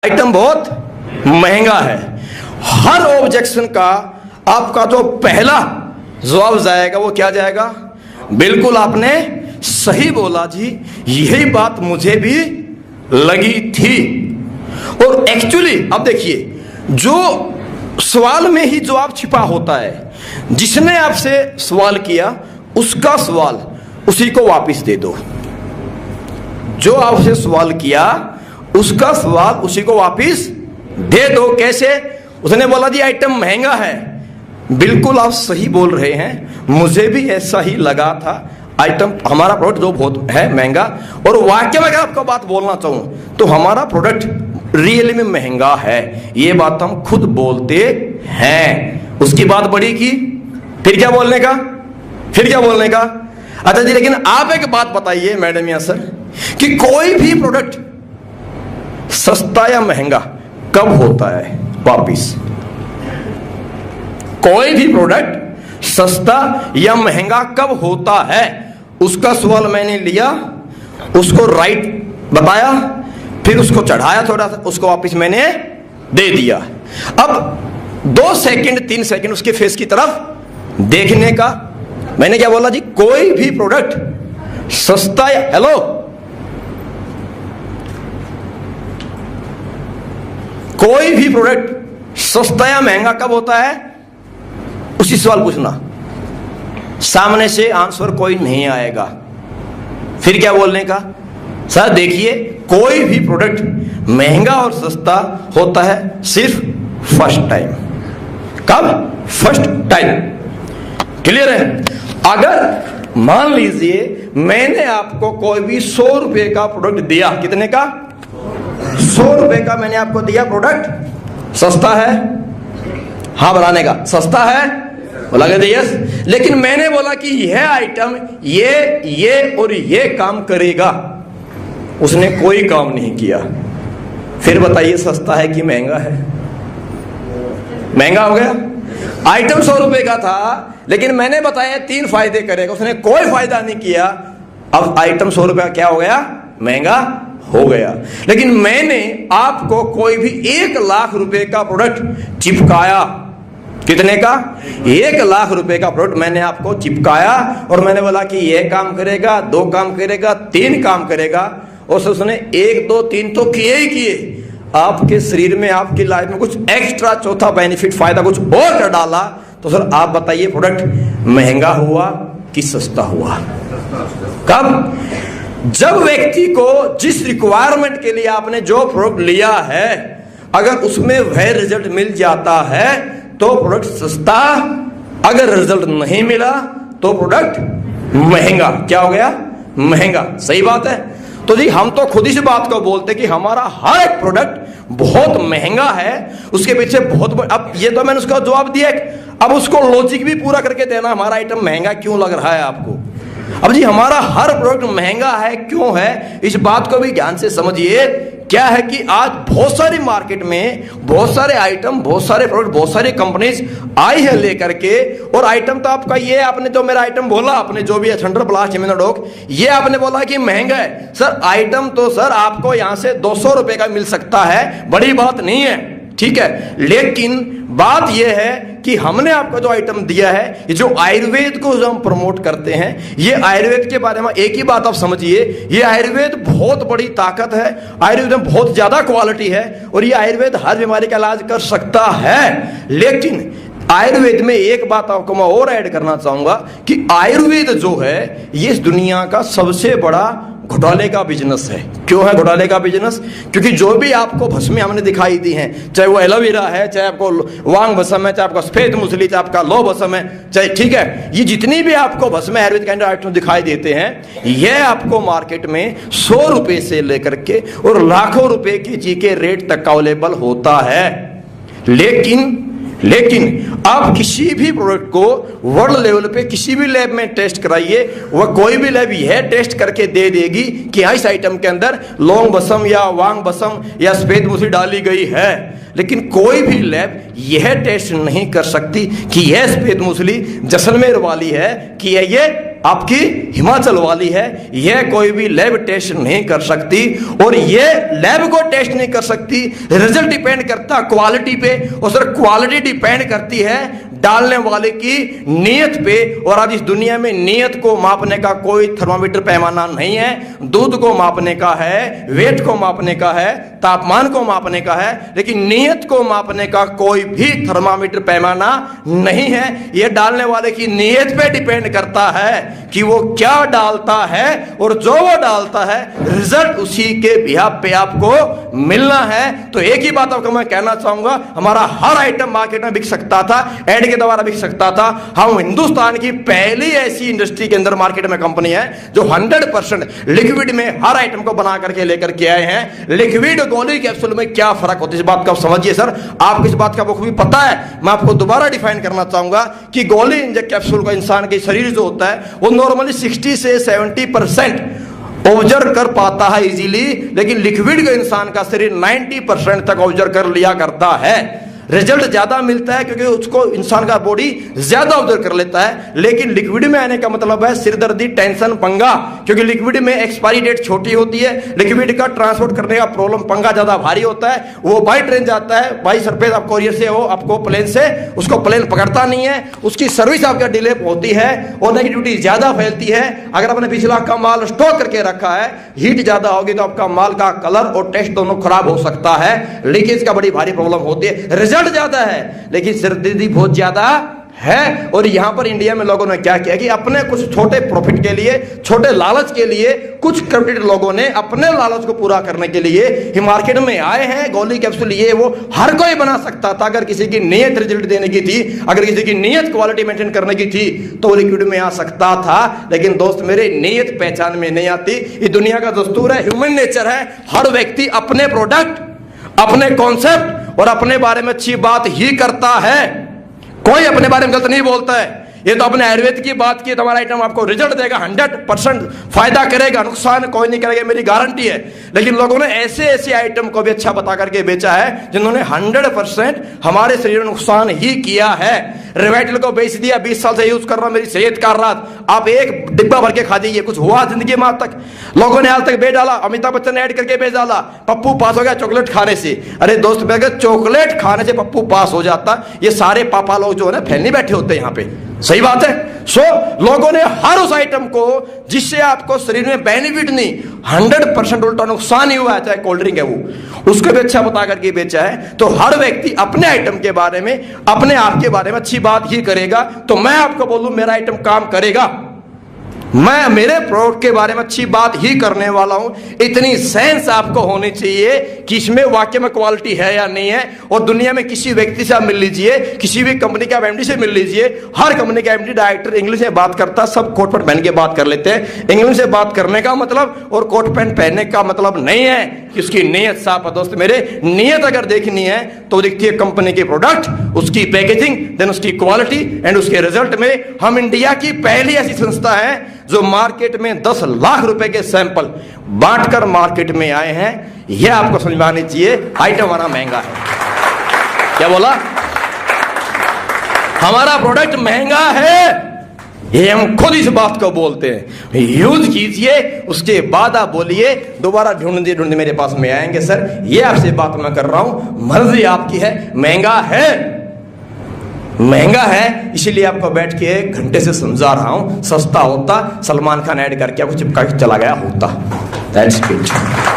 Item बहुत महंगा है। हर ऑब्जेक्शन का आपका जो पहला जवाब जाएगा वो क्या जाएगा? बिल्कुल आपने सही बोला जी, यही बात मुझे भी लगी थी। और एक्चुअली अब देखिए, जो सवाल में ही जवाब छिपा होता है। जिसने आपसे सवाल किया उसका सवाल उसी को वापस दे दो। जो आपसे सवाल किया उसका सवाल उसी को वापस दे दो। कैसे? उसने बोला जी आइटम महंगा है। बिल्कुल आप सही बोल रहे हैं, मुझे भी ऐसा ही लगा था। आइटम हमारा प्रोडक्ट जो बहुत है महंगा, और वाकई में अगर आपको बात बोलना चाहूं तो हमारा प्रोडक्ट रियली में महंगा है, ये बात हम खुद बोलते हैं। उसकी बात बड़ी की, फिर क्या बोलने का? अच्छा जी, लेकिन आप एक बात बताइए मैडम या सर, कि कोई भी प्रोडक्ट सस्ता या महंगा कब होता है? वापिस, कोई भी प्रोडक्ट सस्ता या महंगा कब होता है? उसका सवाल मैंने लिया, उसको राइट बताया, फिर उसको चढ़ाया थोड़ा सा, उसको वापस मैंने दे दिया। अब 2 सेकंड 3 सेकंड उसके फेस की तरफ देखने का। मैंने क्या बोला जी? कोई भी प्रोडक्ट सस्ता या, हेलो, कोई भी प्रोडक्ट सस्ता या महंगा कब होता है? उसी सवाल पूछना। सामने से आंसर कोई नहीं आएगा। फिर क्या बोलने का? सर देखिए, कोई भी प्रोडक्ट महंगा और सस्ता होता है सिर्फ फर्स्ट टाइम। कब? First time. क्लियर है? अगर मान लीजिए मैंने आपको कोई भी 100 रुपए का प्रोडक्ट दिया, कितने का? 100 रुपए का मैंने आपको दिया प्रोडक्ट, सस्ता है? हाँ बनाने का, सस्ता है? बोला गया यस। लेकिन मैंने बोला कि यह आइटम ये और ये काम करेगा, उसने कोई काम नहीं किया। फिर बताइए सस्ता है कि महंगा है? महंगा हो गया। आइटम 100 रुपए का था, लेकिन मैंने बताया 3 फायदे करेगा, उसने कोई फायदा नहीं किया। अब आइटम 100 रुपए का क्या हो गया? महंगा हो गया। लेकिन मैंने आपको कोई भी 1 लाख रुपए का प्रोडक्ट चिपकाया, कितने का? 1 लाख रुपए का प्रोडक्ट मैंने आपको चिपकाया, और मैंने बोला कि यह काम करेगा, 2 काम करेगा, 3 काम करेगा, और उसने 1 2 3 तो किए ही किए। आपके शरीर में, आपकी लाइफ में कुछ एक्स्ट्रा चौथा बेनिफिट, फायदा कुछ और कर डाला, तो सर आप बताइए प्रोडक्ट महंगा हुआ कि सस्ता हुआ? कब? जब व्यक्ति को जिस रिक्वायरमेंट के लिए आपने जो प्रोडक्ट लिया है, अगर उसमें वह रिजल्ट मिल जाता है तो प्रोडक्ट सस्ता, अगर रिजल्ट नहीं मिला तो प्रोडक्ट महंगा। क्या हो गया? महंगा। सही बात है। तो जी हम तो खुद इस बात को बोलते कि हमारा हर एक प्रोडक्ट बहुत महंगा है, उसके पीछे बहुत अब ये तो मैंने उसका जवाब दिया, अब उसको लॉजिक भी पूरा करके देना, हमारा आइटम महंगा क्यों लग रहा है आपको। अब जी हमारा हर प्रोडक्ट महंगा है क्यों है, इस बात को भी ध्यान से समझिए। क्या है कि आज बहुत सारी मार्केट में बहुत सारे आइटम, बहुत सारे प्रोडक्ट, बहुत सारी कंपनीज आई है लेकर के, और आइटम तो आपका ये, आपने जो मेरा आइटम बोला, आपने जो भी थंडर ब्लास्ट इम्यूनोडॉक, ये आपने बोला कि महंगा है। सर आइटम तो सर आपको यहां से 200 रुपए का मिल सकता है, बड़ी बात नहीं है, ठीक है। लेकिन बात यह है कि हमने आपको जो आइटम दिया है, ये जो आयुर्वेद को जो हम प्रमोट करते हैं, ये आयुर्वेद के बारे में एक ही बात आप समझिए, ये आयुर्वेद बहुत बड़ी ताकत है, आयुर्वेद में बहुत ज्यादा क्वालिटी है, और ये आयुर्वेद हर बीमारी का इलाज कर सकता है। लेकिन आयुर्वेद में एक बात आपको मैं और ऐड करना चाहूंगा कि आयुर्वेद जो है ये इस दुनिया का सबसे बड़ा घोटाले का बिजनेस है। क्यों है घोटाले का बिजनेस? क्योंकि जो भी आपको भस्में हमने दिखाई दी हैं, चाहे वो एलोवेरा है, चाहे आपको वांग भस्म है, चाहे आपका सफेद मूसली, चाहे आपका लो भस्म है, चाहे, ठीक है, ये जितनी भी आपको भस्में आयुर्वेद के अंदर आइटम दिखाई देते हैं, यह आपको मार्केट में 100 रुपए से लेकर के और लाखों रुपए के जी के रेट तक अवेलेबल होता है। लेकिन आप किसी भी प्रोडक्ट को वर्ल्ड लेवल पे किसी भी लैब में टेस्ट कराइए, वह कोई भी लैब यह टेस्ट करके दे देगी कि इस आइटम के अंदर लौंग भस्म या वांग भस्म या सफेद मूसली डाली गई है। लेकिन कोई भी लैब यह टेस्ट नहीं कर सकती कि यह सफेद मूसली जैसलमेर वाली है कि ये आपकी हिमाचल वाली है, यह कोई भी लैब टेस्ट नहीं कर सकती, और यह लैब को टेस्ट नहीं कर सकती। रिजल्ट डिपेंड करता क्वालिटी पे, और सर क्वालिटी डिपेंड करती है डालने वाले की नीयत पे। और आज इस दुनिया में नीयत को मापने का कोई थर्मामीटर पैमाना नहीं है। दूध को मापने का है, वेट को मापने का है, तापमान को मापने का है, लेकिन नीयत को मापने का कोई भी थर्मामीटर पैमाना नहीं है। यह डालने वाले की नीयत पे डिपेंड करता है कि वो क्या डालता है, और जो वो डालता है रिजल्ट उसी के बिहाफ पे आपको मिलना है। तो एक ही बात आपको मैं कहना चाहूंगा, हमारा हर आइटम मार्केट में बिक सकता था, एड के द्वारा बिक सकता था। हम हिंदुस्तान की पहली ऐसी इंडस्ट्री के अंदर मार्केट में कंपनी है जो 100% लिक्विड में हर आइटम को बना करके लेकर के आए हैं। लिक्विड गोली कैप्सूल में क्या फर्क होता है, इस बात को आप समझिए सर। आपको इस बात का बखूबी पता है, मैं आपको दोबारा डिफाइन करना चाहूंगा कि गोली इंजेक्ट कैप्सूल का इंसान के शरीर जो होता है वो नॉर्मली 60 से 70% ऑब्जर्व कर पाता है इजीली, लेकिन लिक्विड का इंसान का शरीर 90% तक ऑब्जर्व कर लिया करता है। रिजल्ट ज्यादा मिलता है क्योंकि उसको इंसान का बॉडी ज्यादा ऑब्जर्व कर लेता है। लेकिन लिक्विड में आने का मतलब है सिरदर्दी, टेंशन, पंगा, क्योंकि लिक्विड में एक्सपायरी डेट छोटी होती है। लिक्विड का ट्रांसपोर्ट करने का प्रॉब्लम, पंगा ज्यादा भारी होता है। वो बाई ट्रेन जाता है, बाई सरफेस आप कोरियर से हो, आपको प्लेन से, उसको प्लेन पकड़ता नहीं है, उसकी सर्विस आपका डिले होती है, और नेगेटिविटी ज्यादा फैलती है। अगर आपने पिछला का माल स्टॉक करके रखा है, हीट ज्यादा होगी तो आपका माल का कलर और टेस्ट दोनों खराब हो सकता है। लीकेज का बड़ी भारी प्रॉब्लम होती है। ज्यादा है लेकिन सिरदर्दी बहुत ज्यादा है। और यहां पर इंडिया में लोगों ने क्या किया कि अपने कुछ छोटे प्रॉफिट के लिए, छोटे लालच के लिए, कुछ करप्टेड लोगों ने अपने लालच को पूरा करने के लिए ही मार्केट में आए हैं। गोली कैप्सूल ये वो हर कोई बना सकता था, अगर किसी की नीयत रिजल्ट देने की थी, अगर किसी की नीयत क्वालिटी मेंटेन करने की थी तो लिक्विड में आ सकता था। लेकिन दोस्त मेरे, नीयत पहचान में नहीं आती। ये दुनिया का दस्तूर है, ह्यूमन नेचर है। हर व्यक्ति अपने प्रोडक्ट, अपने कॉन्सेप्ट और अपने बारे में अच्छी बात ही करता है, कोई अपने बारे में गलत नहीं बोलता है। ये तो अपने आयुर्वेद की बात की, तुम्हारा आइटम आपको रिजल्ट देगा, 100% फायदा करेगा, नुकसान कोई नहीं करेगा, मेरी गारंटी है। लेकिन लोगों ने ऐसे ऐसे आइटम को भी अच्छा बता करके बेचा है जिन्होंने 100% हमारे शरीर में नुकसान ही किया है। रिवाइटल को बेच दिया, 20 साल से यूज कर रहा हूं, मेरी सेहत कर रहा, आप एक डिब्बा भर के खा दीजिए, कुछ हुआ जिंदगी में आज तक? लोगों ने आज तक बेच डाला, अमिताभ बच्चन ने ऐड करके बेच डाला, पप्पू पास हो गया चॉकलेट खाने से। अरे दोस्त, अगर चॉकलेट खाने से पप्पू पास हो जाता, ये सारे पापा लोग जो है ना फैलने बैठे होते हैं यहाँ पे। सही बात है। सो लोगों ने हर उस आइटम को जिससे आपको शरीर में बेनिफिट नहीं, 100% उल्टा नुकसान ही हुआ है, चाहे कोल्ड ड्रिंक है वो, उसको भी अच्छा बता करके बेचा है। तो हर व्यक्ति अपने आइटम के बारे में, अपने आप के बारे में अच्छी बात ही करेगा। तो मैं आपको बोलूं मेरा आइटम काम करेगा, मैं मेरे प्रोडक्ट के बारे में अच्छी बात ही करने वाला हूं। इतनी सेंस आपको होनी चाहिए कि इसमें वाकई में क्वालिटी है या नहीं है। और दुनिया में किसी व्यक्ति से आप मिल लीजिए, किसी भी कंपनी के एमडी से मिल लीजिए, हर कंपनी का एमडी डायरेक्टर इंग्लिश में बात करता, सब कोट पैंट पहन के बात कर लेते हैं। इंग्लिश से बात करने का मतलब और कोट पैंट पहनने का मतलब नहीं है कि उसकी नीयत साफ है। दोस्त मेरे, नीयत अगर देखनी है तो दिखती है कंपनी के प्रोडक्ट, उसकी पैकेजिंग, देन उसकी क्वालिटी एंड उसके रिजल्ट में। हम इंडिया की पहली ऐसी संस्था है जो मार्केट में 10 लाख रुपए के सैंपल बांटकर मार्केट में आए हैं। यह आपको समझ में आनी चाहिए। आइटम हमारा महंगा है। क्या बोला? हमारा प्रोडक्ट महंगा है, ये हम खुद इस बात को बोलते हैं। यूज कीजिए, उसके बाद आप बोलिए दोबारा ढूंढते ढूंढते मेरे पास में आएंगे, सर ये आपसे बात मैं कर रहा हूं, मर्जी आपकी है। महंगा है, महंगा है, इसीलिए आपको बैठ के 1 घंटे से समझा रहा हूं। सस्ता होता सलमान खान ऐड करके आपको चिपका के चला गया होता। That's it.